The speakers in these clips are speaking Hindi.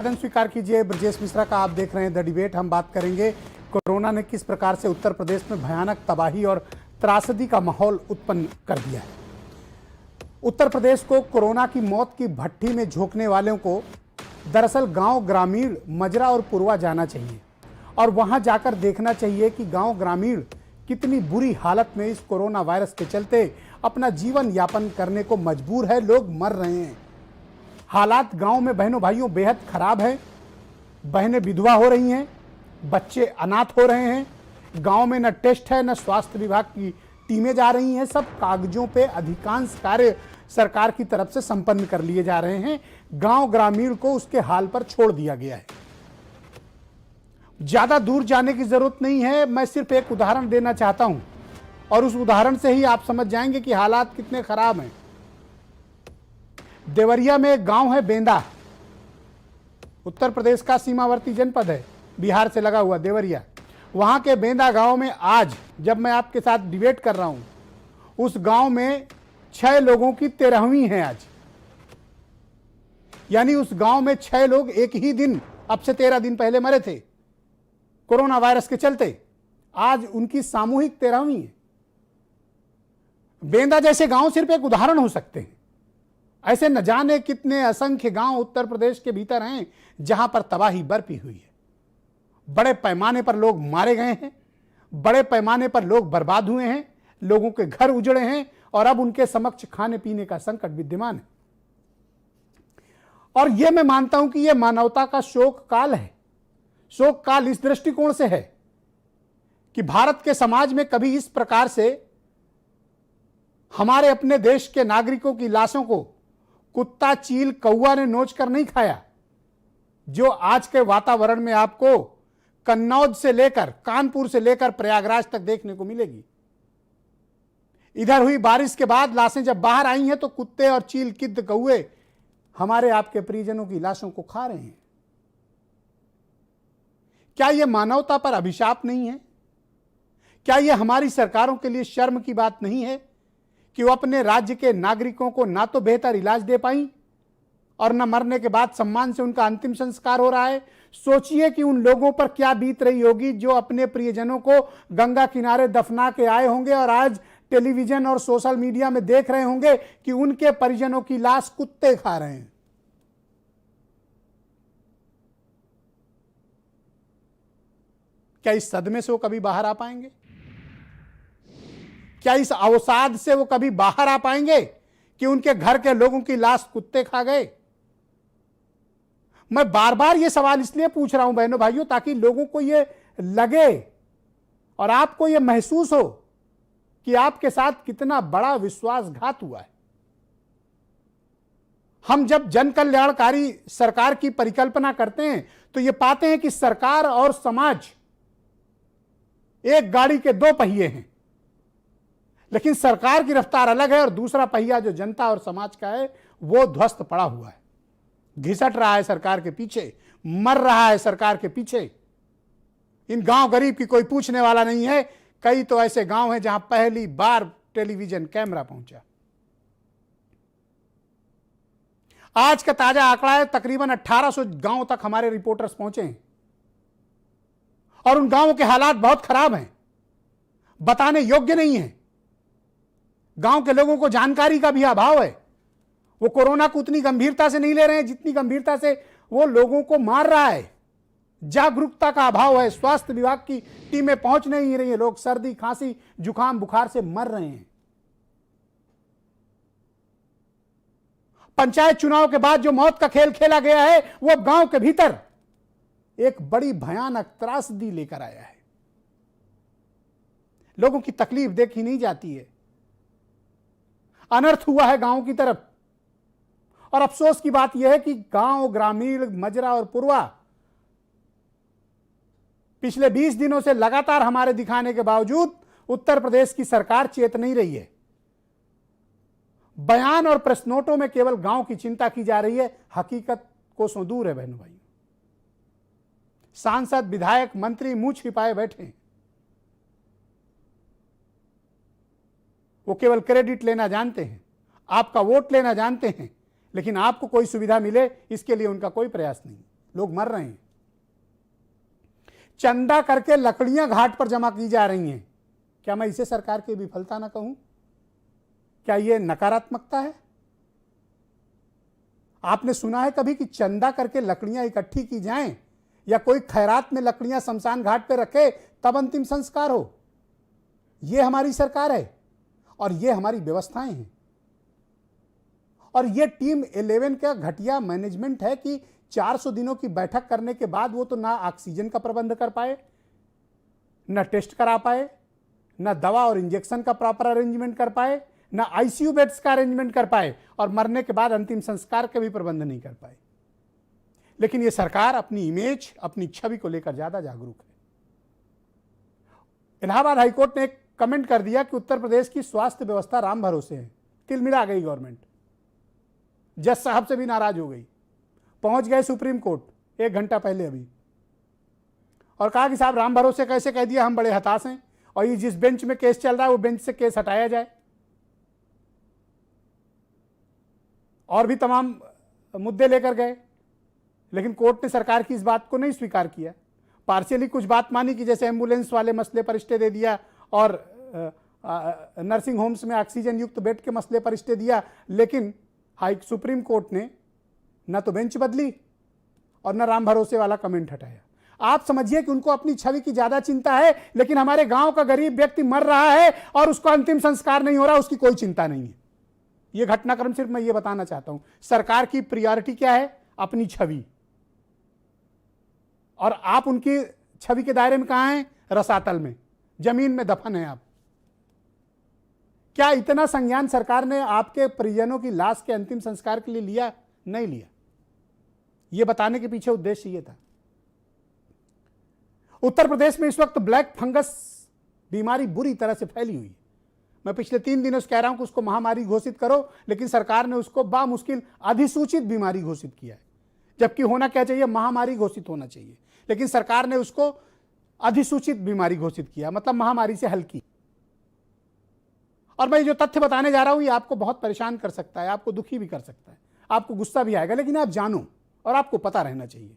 आवेदन स्वीकार कीजिए। ब्रजेश मिश्रा का आप देख रहे हैं द डिबेट। हम बात करेंगे कोरोना ने किस प्रकार से उत्तर प्रदेश में भयानक तबाही और त्रासदी का माहौल उत्पन्न कर दिया है। उत्तर प्रदेश को कोरोना की मौत की भट्टी में झोंकने वालों को दरअसल गांव ग्रामीण मजरा और पुरवा जाना चाहिए और वहां जाकर देखना चाहिए कि गांव ग्रामीण कितनी बुरी हालत में इस कोरोना वायरस के चलते अपना जीवन यापन करने को मजबूर है। लोग मर रहे हैं। हालात गांव में बहनों भाइयों बेहद खराब है। बहनें विधवा हो रही हैं, बच्चे अनाथ हो रहे हैं। गांव में न टेस्ट है, न स्वास्थ्य विभाग की टीमें जा रही हैं। सब कागजों पे अधिकांश कार्य सरकार की तरफ से संपन्न कर लिए जा रहे हैं। गांव ग्रामीण को उसके हाल पर छोड़ दिया गया है। ज्यादा दूर जाने की जरूरत नहीं है। मैं सिर्फ एक उदाहरण देना चाहता हूं और उस उदाहरण से ही आप समझ जाएंगे कि हालात कितने खराब हैं। देवरिया में एक गांव है बेंदा, उत्तर प्रदेश का सीमावर्ती जनपद है, बिहार से लगा हुआ देवरिया। वहां के बेंदा गांव में आज जब मैं आपके साथ डिबेट कर रहा हूं, उस गांव में 6 लोगों की 13वीं है आज। यानी उस गांव में 6 लोग एक ही दिन, अब से 13 दिन पहले मरे थे कोरोना वायरस के चलते। आज उनकी सामूहिक 13वीं है। बेंदा जैसे गांव सिर्फ एक उदाहरण हो सकते हैं। ऐसे न जाने कितने असंख्य गांव उत्तर प्रदेश के भीतर हैं जहां पर तबाही बरपी हुई है। बड़े पैमाने पर लोग मारे गए हैं, बड़े पैमाने पर लोग बर्बाद हुए हैं, लोगों के घर उजड़े हैं और अब उनके समक्ष खाने पीने का संकट विद्यमान है। और यह मैं मानता हूं कि यह मानवता का शोक काल है। शोक काल इस दृष्टिकोण से है कि भारत के समाज में कभी इस प्रकार से हमारे अपने देश के नागरिकों की लाशों को कुत्ता, चील, कौवा ने नोच कर नहीं खाया, जो आज के वातावरण में आपको कन्नौज से लेकर कानपुर से लेकर प्रयागराज तक देखने को मिलेगी। इधर हुई बारिश के बाद लाशें जब बाहर आई हैं तो कुत्ते और चील, गिद्ध, कौवे हमारे आपके परिजनों की लाशों को खा रहे हैं। क्या यह मानवता पर अभिशाप नहीं है? क्या यह हमारी सरकारों के लिए शर्म की बात नहीं है कि वो अपने राज्य के नागरिकों को ना तो बेहतर इलाज दे पाई और न मरने के बाद सम्मान से उनका अंतिम संस्कार हो रहा है? सोचिए कि उन लोगों पर क्या बीत रही होगी जो अपने प्रियजनों को गंगा किनारे दफना के आए होंगे और आज टेलीविजन और सोशल मीडिया में देख रहे होंगे कि उनके परिजनों की लाश कुत्ते खा रहे हैं। क्या इस सदमे से वो कभी बाहर आ पाएंगे? क्या इस अवसाद से वो कभी बाहर आ पाएंगे कि उनके घर के लोगों की लाश कुत्ते खा गए? मैं बार बार ये सवाल इसलिए पूछ रहा हूं बहनों भाइयों, ताकि लोगों को ये लगे और आपको ये महसूस हो कि आपके साथ कितना बड़ा विश्वासघात हुआ है। हम जब जन कल्याणकारी सरकार की परिकल्पना करते हैं तो ये पाते हैं कि सरकार और समाज एक गाड़ी के 2 पहिए हैं, लेकिन सरकार की रफ्तार अलग है और दूसरा पहिया जो जनता और समाज का है वो ध्वस्त पड़ा हुआ है, घिसट रहा है सरकार के पीछे, मर रहा है सरकार के पीछे। इन गांव गरीब की कोई पूछने वाला नहीं है। कई तो ऐसे गांव हैं जहां पहली बार टेलीविजन कैमरा पहुंचा। आज का ताजा आंकड़ा है, तकरीबन 1800 गांव तक हमारे रिपोर्टर्स पहुंचे हैं और उन गांवों के हालात बहुत खराब हैं, बताने योग्य नहीं है। गांव के लोगों को जानकारी का भी अभाव है। वो कोरोना को उतनी गंभीरता से नहीं ले रहे हैं जितनी गंभीरता से वो लोगों को मार रहा है। जागरूकता का अभाव है। स्वास्थ्य विभाग की टीमें पहुंच नहीं रही है। लोग सर्दी, खांसी, जुकाम, बुखार से मर रहे हैं। पंचायत चुनाव के बाद जो मौत का खेल खेला गया है वो गांव के भीतर एक बड़ी भयानक त्रासदी लेकर आया है। लोगों की तकलीफ देखी नहीं जाती है। अनर्थ हुआ है गांव की तरफ। और अफसोस की बात यह है कि गांव, ग्रामीण, मजरा और पुरवा पिछले 20 दिनों से लगातार हमारे दिखाने के बावजूद उत्तर प्रदेश की सरकार चेत नहीं रही है। बयान और प्रेस नोटों में केवल गांव की चिंता की जा रही है, हकीकत कोसों दूर है बहनों भाई। सांसद, विधायक, मंत्री मुंह छिपाए बैठे हैं। वो केवल क्रेडिट लेना जानते हैं, आपका वोट लेना जानते हैं, लेकिन आपको कोई सुविधा मिले इसके लिए उनका कोई प्रयास नहीं। लोग मर रहे हैं। चंदा करके लकड़ियां घाट पर जमा की जा रही हैं। क्या मैं इसे सरकार की विफलता ना कहूं? क्या यह नकारात्मकता है? आपने सुना है कभी कि चंदा करके लकड़ियां इकट्ठी की जाएं या कोई खैरात में लकड़ियां शमशान घाट पर रखे तब अंतिम संस्कार हो? यह हमारी सरकार है और यह हमारी व्यवस्थाएं हैं। और यह टीम 11 का घटिया मैनेजमेंट है कि 400 दिनों की बैठक करने के बाद वो तो ना ऑक्सीजन का प्रबंध कर पाए, ना टेस्ट करा पाए, ना दवा और इंजेक्शन का प्रॉपर अरेंजमेंट कर पाए, ना आईसीयू बेड्स का अरेंजमेंट कर पाए और मरने के बाद अंतिम संस्कार का भी प्रबंध नहीं कर पाए। लेकिन यह सरकार अपनी इमेज, अपनी छवि को लेकर ज्यादा जागरूक है। इलाहाबाद हाईकोर्ट ने एक कमेंट कर दिया कि उत्तर प्रदेश की स्वास्थ्य व्यवस्था राम भरोसे है। तिलमिला गई गवर्नमेंट, जज साहब से भी नाराज हो गई, पहुंच गए सुप्रीम कोर्ट 1 घंटा पहले अभी, और कहा कि साहब राम भरोसे कैसे कह दिया, हम बड़े हताश हैं और ये जिस बेंच में केस चल रहा है वो बेंच से केस हटाया जाए। और भी तमाम मुद्दे लेकर गए, लेकिन कोर्ट ने सरकार की इस बात को नहीं स्वीकार किया। पार्शियली कुछ बात मानी कि जैसे एम्बुलेंस वाले मसले पर स्टे दे दिया और नर्सिंग होम्स में ऑक्सीजन युक्त बेड के मसले पर स्टे दिया, लेकिन सुप्रीम कोर्ट ने न तो बेंच बदली और न राम भरोसे वाला कमेंट हटाया। आप समझिए कि उनको अपनी छवि की ज्यादा चिंता है, लेकिन हमारे गांव का गरीब व्यक्ति मर रहा है और उसको अंतिम संस्कार नहीं हो रहा, उसकी कोई चिंता नहीं है। यह घटनाक्रम सिर्फ मैं ये बताना चाहता हूं, सरकार की प्रायोरिटी क्या है? अपनी छवि। और आप उनकी छवि के दायरे में कहां हैं? रसातल में, जमीन में दफन है आप। क्या इतना संज्ञान सरकार ने आपके परिजनों की लाश के अंतिम संस्कार के लिए लिया? नहीं लिया। यह बताने के पीछे उद्देश्य यह था। उत्तर प्रदेश में इस वक्त ब्लैक फंगस बीमारी बुरी तरह से फैली हुई है। मैं पिछले 3 दिनों से कह रहा हूं कि उसको महामारी घोषित करो, लेकिन सरकार ने उसको बामुश्किल अधिसूचित बीमारी घोषित किया है, जबकि होना क्या चाहिए? महामारी घोषित होना चाहिए, लेकिन सरकार ने उसको अधिसूचित बीमारी घोषित किया, मतलब महामारी से हल्की। और मैं जो तथ्य बताने जा रहा हूं ये आपको बहुत परेशान कर सकता है, आपको दुखी भी कर सकता है, आपको गुस्सा भी आएगा, लेकिन आप जानो और आपको पता रहना चाहिए।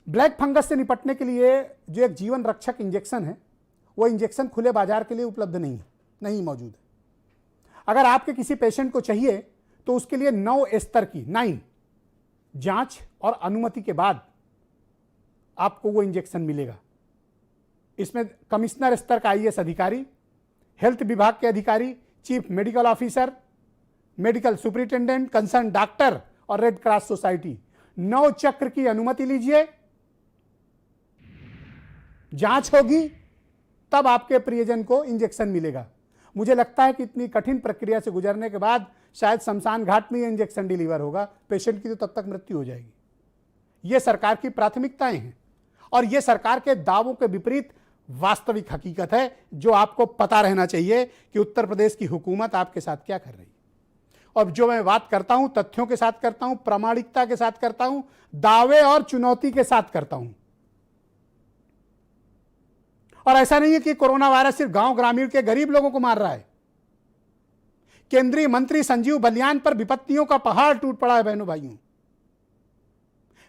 ब्लैक फंगस से निपटने के लिए जो एक जीवन रक्षक इंजेक्शन है, वो इंजेक्शन खुले बाजार के लिए उपलब्ध नहीं मौजूद है। अगर आपके किसी पेशेंट को चाहिए तो उसके लिए 9 स्तर की 9 जांच और अनुमति के बाद आपको वो इंजेक्शन मिलेगा। इसमें कमिश्नर स्तर का आईएएस अधिकारी, हेल्थ विभाग के अधिकारी, chief medical officer, medical superintendent, concern doctor और रेड क्रॉस सोसाइटी 9 चक्र की अनुमति लीजिए, जांच होगी, तब आपके प्रियजन को इंजेक्शन मिलेगा। मुझे लगता है कि इतनी कठिन प्रक्रिया से गुजरने के बाद शायद शमशान घाट में यह इंजेक्शन डिलीवर होगा, पेशेंट की तो तब तक मृत्यु हो जाएगी। यह सरकार की प्राथमिकताएं हैं और यह सरकार के दावों के विपरीत वास्तविक हकीकत है, जो आपको पता रहना चाहिए कि उत्तर प्रदेश की हुकूमत आपके साथ क्या कर रही है। और जो मैं बात करता हूं तथ्यों के साथ करता हूं, प्रामाणिकता के साथ करता हूं, दावे और चुनौती के साथ करता हूं। और ऐसा नहीं है कि कोरोना वायरस सिर्फ गांव ग्रामीण के गरीब लोगों को मार रहा है। केंद्रीय मंत्री संजीव बलियान पर विपत्तियों का पहाड़ टूट पड़ा है। बहनों भाइयों,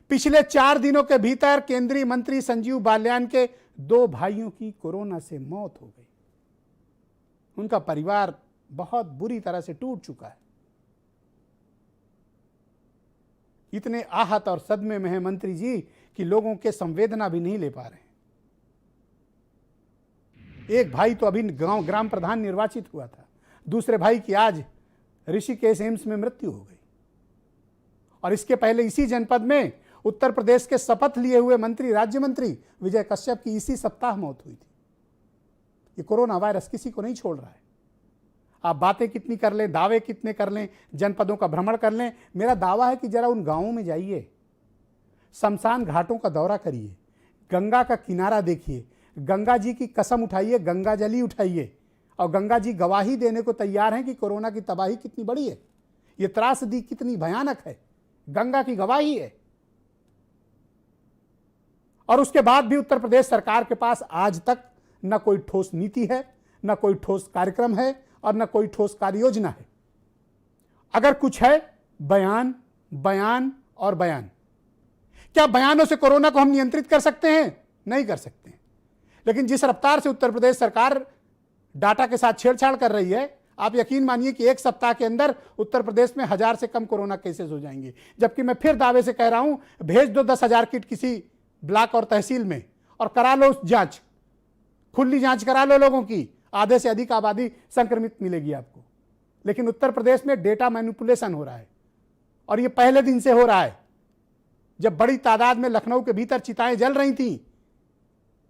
पिछले 4 दिनों के भीतर केंद्रीय मंत्री संजीव बालियान के 2 भाइयों की कोरोना से मौत हो गई। उनका परिवार बहुत बुरी तरह से टूट चुका है। इतने आहत और सदमे में है मंत्री जी कि लोगों के संवेदना भी नहीं ले पा रहे हैं। एक भाई तो अभी गांव ग्राम प्रधान निर्वाचित हुआ था, दूसरे भाई की आज ऋषिकेश एम्स में मृत्यु हो गई। और इसके पहले इसी जनपद में उत्तर प्रदेश के शपथ लिए हुए मंत्री, राज्य मंत्री विजय कश्यप की इसी सप्ताह मौत हुई थी। ये कोरोना वायरस किसी को नहीं छोड़ रहा है। आप बातें कितनी कर लें, दावे कितने कर लें, जनपदों का भ्रमण कर लें, मेरा दावा है कि जरा उन गांवों में जाइए, शमशान घाटों का दौरा करिए, गंगा का किनारा देखिए, गंगा जी की कसम उठाइए, गंगा जली उठाइए, और गंगा जी गवाही देने को तैयार हैं कि कोरोना की तबाही कितनी बड़ी है, ये त्रासदी कितनी भयानक है। गंगा की गवाही है। और उसके बाद भी उत्तर प्रदेश सरकार के पास आज तक न कोई ठोस नीति है, न कोई ठोस कार्यक्रम है और न कोई ठोस कार्य योजना है। अगर कुछ है, बयान, बयान और बयान। क्या बयानों से कोरोना को हम नियंत्रित कर सकते हैं? नहीं कर सकते। लेकिन जिस रफ्तार से उत्तर प्रदेश सरकार डाटा के साथ छेड़छाड़ कर रही है, आप यकीन मानिए कि एक सप्ताह के अंदर उत्तर प्रदेश में 1000 से कम कोरोना केसेस हो जाएंगे। जबकि मैं फिर दावे से कह रहा हूं, भेज दो 10,000 किट किसी ब्लॉक और तहसील में और करा लो जांच, खुली जांच करा लो लोगों की, आधे से अधिक आबादी संक्रमित मिलेगी आपको। लेकिन उत्तर प्रदेश में डेटा मैनिपुलेशन हो रहा है और यह पहले दिन से हो रहा है। जब बड़ी तादाद में लखनऊ के भीतर चिताएं जल रही थी,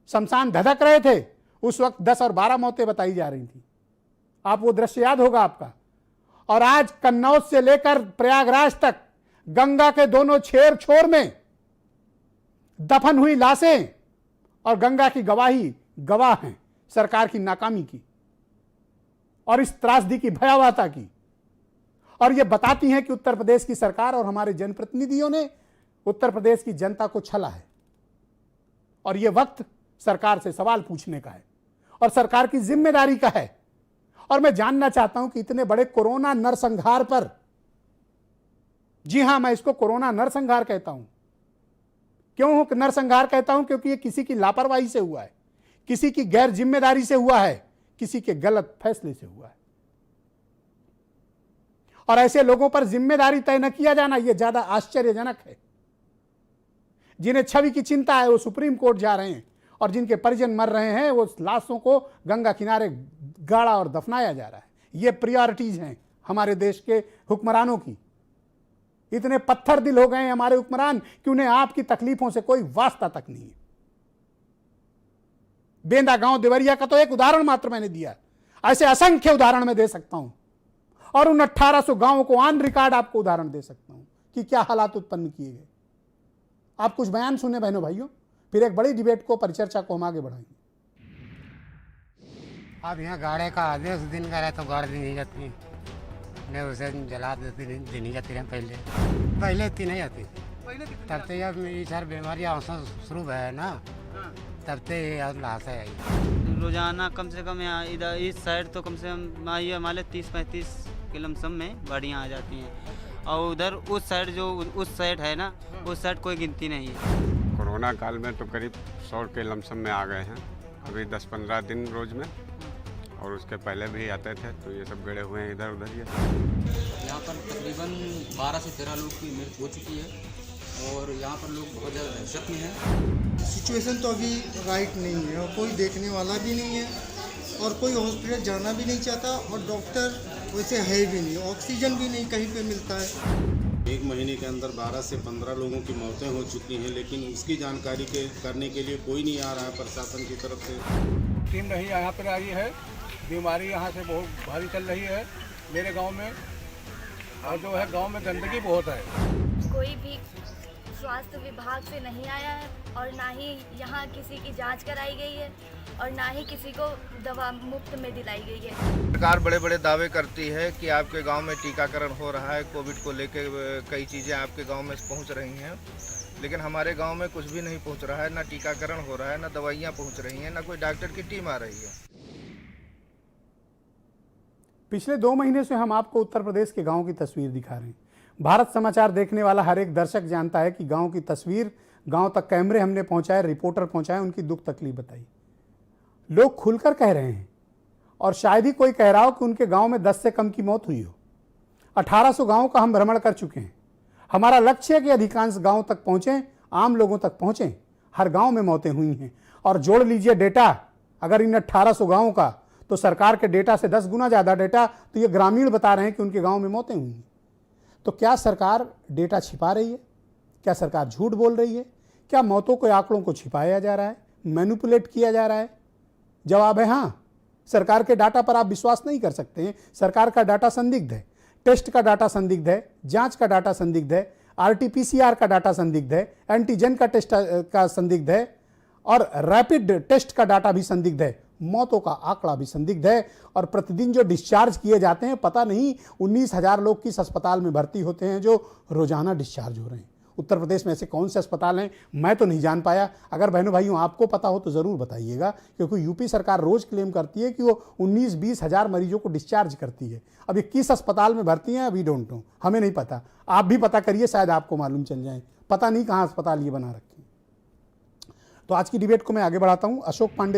शमशान धधक रहे थे, उस वक्त 10 और 12 मौतें बताई जा रही थी। आप वो दृश्य याद होगा आपका। और आज कन्नौज से लेकर प्रयागराज तक गंगा के दोनों छेर छोर में दफन हुई लाशें और गंगा की गवाही गवाह हैं सरकार की नाकामी की और इस त्रासदी की भयावहता की। और ये बताती हैं कि उत्तर प्रदेश की सरकार और हमारे जनप्रतिनिधियों ने उत्तर प्रदेश की जनता को छला है। और यह वक्त सरकार से सवाल पूछने का है और सरकार की जिम्मेदारी का है। और मैं जानना चाहता हूं कि इतने बड़े कोरोना नरसंहार पर, जी हां, मैं इसको कोरोना नरसंहार कहता हूं। क्यों नरसंहार कहता हूं? क्योंकि यह किसी की लापरवाही से हुआ है, किसी की गैर जिम्मेदारी से हुआ है, किसी के गलत फैसले से हुआ है। और ऐसे लोगों पर जिम्मेदारी तय न किया जाना, यह ज्यादा आश्चर्यजनक है। जिन्हें छवि की चिंता है वो सुप्रीम कोर्ट जा रहे हैं और जिनके परिजन मर रहे हैं वो लाशों को गंगा किनारे गाड़ा और दफनाया जा रहा है। ये प्रायोरिटीज हैं हमारे देश के हुक्मरानों की। इतने पत्थर दिल हो गए हैं हमारे हुक्मरान कि उन्हें आपकी तकलीफों से कोई वास्ता तक नहीं है। बेंदा गांव देवरिया का तो एक उदाहरण मात्र मैंने दिया, ऐसे असंख्य उदाहरण मैं दे सकता हूं और उन 1800 गांवों को ऑन रिकॉर्ड आपको उदाहरण दे सकता हूं कि क्या हालात उत्पन्न किए गए। आप कुछ बयान सुने बहनों भाइयों, फिर एक बड़ी डिबेट को, परिचर्चा को हम आगे बढ़ाएंगे। अब यहाँ गाड़े का आदेश दिन का रहे तो गाड़ दी नहीं जाती, नहीं उसे जला देती नहीं जाती रहे। पहले इतनी नहीं आती, तब तो अब इधर बीमारी शुरू है ना, तब तो लाश है। रोजाना कम से कम यहाँ इधर इस साइड तो कम से कम ये हमारे 30-35 के लमसम में गाड़ियाँ आ जाती हैं और उधर उस साइड जो उस साइड है ना, उस साइड कोई गिनती नहीं है। कोरोना काल में तो करीब 100 के लमसम में आ गए हैं, अभी 10-15 दिन रोज में, और उसके पहले भी आते थे। तो ये सब गड़े हुए हैं इधर उधर। ये यहाँ पर तकरीबन 12 से 13 लोग की मृत्यु हो चुकी है और यहाँ पर लोग बहुत ज़्यादा दहशत में हैं। सिचुएशन तो अभी राइट नहीं है और कोई देखने वाला भी नहीं है और कोई हॉस्पिटल जाना भी नहीं चाहता और डॉक्टर वैसे है भी नहीं, ऑक्सीजन भी नहीं कहीं पे मिलता है। एक महीने के अंदर 12 से 15 लोगों की मौतें हो चुकी हैं, लेकिन उसकी जानकारी करने के लिए कोई नहीं आ रहा है प्रशासन की तरफ से। टीम नहीं यहाँ पर आई है, बीमारी यहाँ से बहुत भारी चल रही है मेरे गांव में, और जो है गांव में गंदगी बहुत है। कोई भी स्वास्थ्य विभाग से नहीं आया है और ना ही यहाँ किसी की जांच कराई गई है और ना ही किसी को दवा मुफ्त में दिलाई गई है। सरकार बड़े बड़े दावे करती है कि आपके गांव में टीकाकरण हो रहा है, कोविड को लेकर कई चीज़ें आपके गांव में पहुंच रही हैं, लेकिन हमारे गांव में कुछ भी नहीं पहुंच रहा है। ना टीकाकरण हो रहा है, ना दवाइयां पहुंच रही हैं, ना कोई डॉक्टर की टीम आ रही है। पिछले 2 महीने से हम आपको उत्तर प्रदेश के गाँव की तस्वीर दिखा रहे हैं। भारत समाचार देखने वाला हर एक दर्शक जानता है कि गाँव की तस्वीर, गाँव तक कैमरे हमने पहुँचाए, रिपोर्टर पहुँचाए, उनकी दुख तकलीफ बताई। लोग खुलकर कह रहे हैं और शायद ही कोई कह रहा हो कि उनके गांव में 10 से कम की मौत हुई हो। 1800 गांवों का हम भ्रमण कर चुके हैं। हमारा लक्ष्य है कि अधिकांश गांवों तक पहुंचें, आम लोगों तक पहुंचें। हर गांव में मौतें हुई हैं और जोड़ लीजिए डेटा, अगर इन 1800 गांवों का, तो सरकार के डेटा से 10 गुना ज़्यादा डेटा तो ये ग्रामीण बता रहे हैं कि उनके गाँव में मौतें हुई हैं। तो क्या सरकार डेटा छिपा रही है? क्या सरकार झूठ बोल रही है? क्या मौतों के आंकड़ों को छिपाया जा रहा है, मैनिपुलेट किया जा रहा है? जवाब है हाँ। सरकार के डाटा पर आप विश्वास नहीं कर सकते हैं। सरकार का डाटा संदिग्ध है, टेस्ट का डाटा संदिग्ध है, जांच का डाटा संदिग्ध है, RT-PCR का डाटा संदिग्ध है, एंटीजन का टेस्ट का संदिग्ध है और रैपिड टेस्ट का डाटा भी संदिग्ध है। मौतों का आंकड़ा भी संदिग्ध है और प्रतिदिन जो डिस्चार्ज किए जाते हैं, पता नहीं 19,000 लोग किस अस्पताल में भर्ती होते हैं जो रोजाना डिस्चार्ज हो रहे हैं। उत्तर प्रदेश में ऐसे कौन से अस्पताल हैं, मैं तो नहीं जान पाया। अगर बहनों भाइयों आपको पता हो तो ज़रूर बताइएगा, क्योंकि यूपी सरकार रोज़ क्लेम करती है कि वो 19-20 हज़ार मरीजों को डिस्चार्ज करती है। अब ये किस अस्पताल में भर्ती हैं वी डोंट नो, हमें नहीं पता। आप भी पता करिए, शायद आपको मालूम चल जाए। पता नहीं कहाँ अस्पताल ये बना रखे। तो आज की डिबेट को मैं आगे बढ़ाता हूँ। अशोक पांडे